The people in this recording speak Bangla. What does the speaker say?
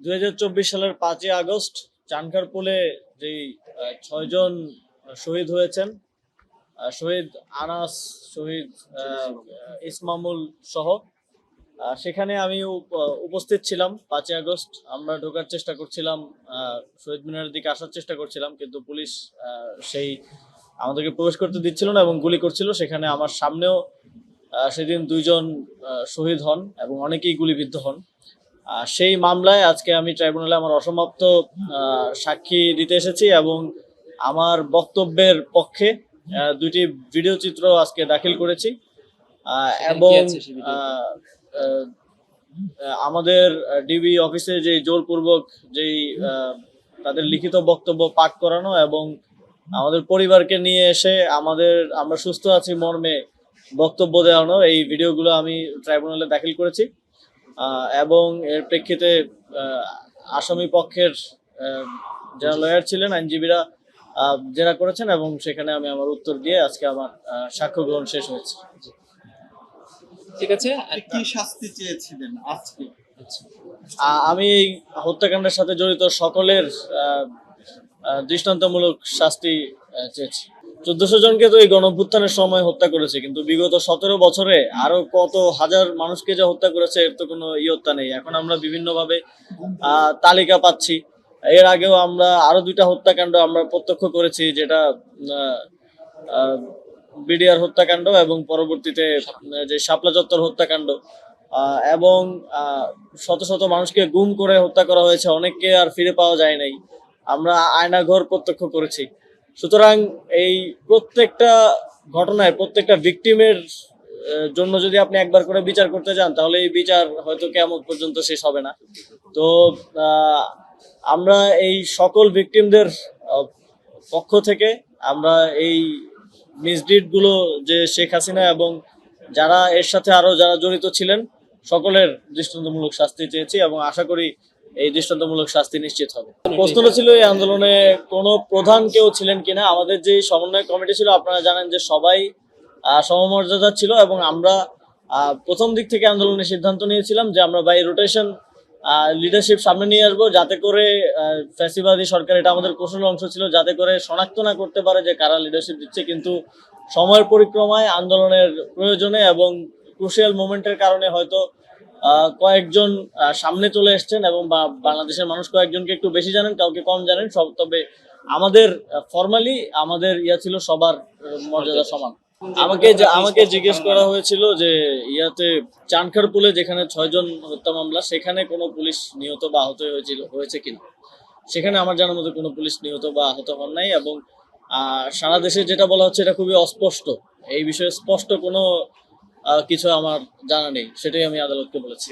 2024 সালের 5ই আগস্ট চানখারপুলে যেই 6 জন শহীদ হয়েছেন, শহীদ আনাস, শহীদ ইসমামুল সহ, সেখানে আমি উপস্থিত ছিলাম। 5ই আগস্ট আমরা ঢোকার চেষ্টা করছিলাম, শহীদ মিনারের দিকে আসার চেষ্টা করছিলাম, কিন্তু পুলিশ সেই আমাদেরকে প্রবেশ করতে দিচ্ছিল না এবং গুলি করছিল। সেখানে আমার সামনেও সেদিন 2 জন শহীদ হন এবং অনেকেই গুলিবিদ্ধ হন। সেই মামলায় আজকে আমি ট্রাইব্যুনালে আমার অসমাপ্ত সাক্ষী দিতে এসেছি এবং আমার বক্তব্যের পক্ষে 2টি ভিডিও চিত্র আজকে দাখিল করেছি এবং আমাদের ডিবি অফিসে যে জোরপূর্বক যেই তাদের লিখিত বক্তব্য পাঠ করানো এবং আমাদের পরিবারকে নিয়ে এসে আমরা সুস্থ আছি মর্মে বক্তব্য দেওয়ানো, এই ভিডিওগুলো আমি ট্রাইব্যুনালে দাখিল করেছি এবং এর প্রেক্ষিতে আসামি পক্ষের যারা লয়ার ছিলেন, আইনজীবীরা জেরা করেছেন এবং সেখানে আমি আমার উত্তর দিয়ে আজকে আমার সাক্ষ্য গ্রহণ শেষ হয়েছে। ঠিক আছে, কি শাস্তি চেয়েছিলেন আজকে? আমি এই হত্যাকাণ্ডের সাথে জড়িত সকলের দৃষ্টান্তমূলক শাস্তি চেয়েছি। 1400 জনকে তো এই গণঅভ্যুত্থানের সময় হত্যা করেছে, কিন্তু বিগত 17 বছরে আরো কত হাজার মানুষকে যে হত্যা করেছে এর তো কোনো ইয়ত্তা নেই। এখন আমরা বিভিন্নভাবে তালিকা পাচ্ছি। এর আগেও আমরা আরো 2টা হত্যাকাণ্ড আমরা প্রত্যক্ষ করেছি, যেটা বিডিআর হত্যাকাণ্ড এবং পরবর্তীতে যে শাপলা চত্বর হত্যাকাণ্ড, এবং শত শত মানুষকে গুম করে হত্যা করা হয়েছে, অনেককে আর ফিরে পাওয়া যায় নাই। আমরা আয়নাঘর প্রত্যক্ষ করেছি। সুতরাং এই প্রত্যেকটা ঘটনায় প্রত্যেকটা ভিকটিমের জন্য যদি আপনি একবার করে বিচার করতে যান, তাহলে এই বিচার হয়তো কিয়ামত পর্যন্ত শেষ হবে না। তো আমরা এই সকল ভিকটিমদের পক্ষ থেকে আমরা এই মিসডিড গুলো যে শেখ হাসিনা এবং যারা এর সাথে আরো যারা জড়িত ছিলেন সকলের দৃষ্টান্তমূলক শাস্তি চেয়েছি এবং আশা করি এই দৃষ্টান্তমূলক শাস্তি নিশ্চিত হবে। প্রশ্নটা ছিল এই আন্দোলনে কোনো প্রধান কেউ ছিলেন কিনা। আমাদের যে সমন্বয় কমিটি ছিল, আপনারা জানেন যে সবাই সমমর্যাদা ছিল এবং আমরা প্রথম দিক থেকে আন্দোলনের সিদ্ধান্ত নিয়েছিলাম যে আমরা বাই রোটেশন লিডারশিপ সামনে নিয়ে আসবো, যাতে করে ফ্যাসিবাদী সরকার, এটা আমাদের কৌশলের অংশ ছিল, যাতে করে শনাক্ত না করতে পারে যে কারা লিডারশিপ দিচ্ছে। কিন্তু সময়ের পরিক্রমায় আন্দোলনের প্রয়োজনে এবং ক্রুশিয়াল মোমেন্টের কারণে হয়তো কয়েকজন সামনে চলে এসছেন এবং বাংলাদেশের মানুষ কয়েকজনকে একটু বেশি জানেন, কাউকে কম জানেন সব। তবে আমাদের ফর্মালি আমাদের ছিল সবার মর্যাদা সমান। আমাকে জিজ্ঞেস করা হয়েছিল যে চানখারপুলে যেখানে 6 জন হত্যা মামলা, সেখানে কোনো পুলিশ নিহত বা আহত হয়েছে কিনা। সেখানে আমার জানার মতো কোনো পুলিশ নিহত বা আহত হন নাই এবং সারা দেশে যেটা বলা হচ্ছে এটা খুবই অস্পষ্ট। এই বিষয়ে স্পষ্ট কোনো কিছু আমার জানা নেই, সেটাই আমি আদালতকে বলেছি।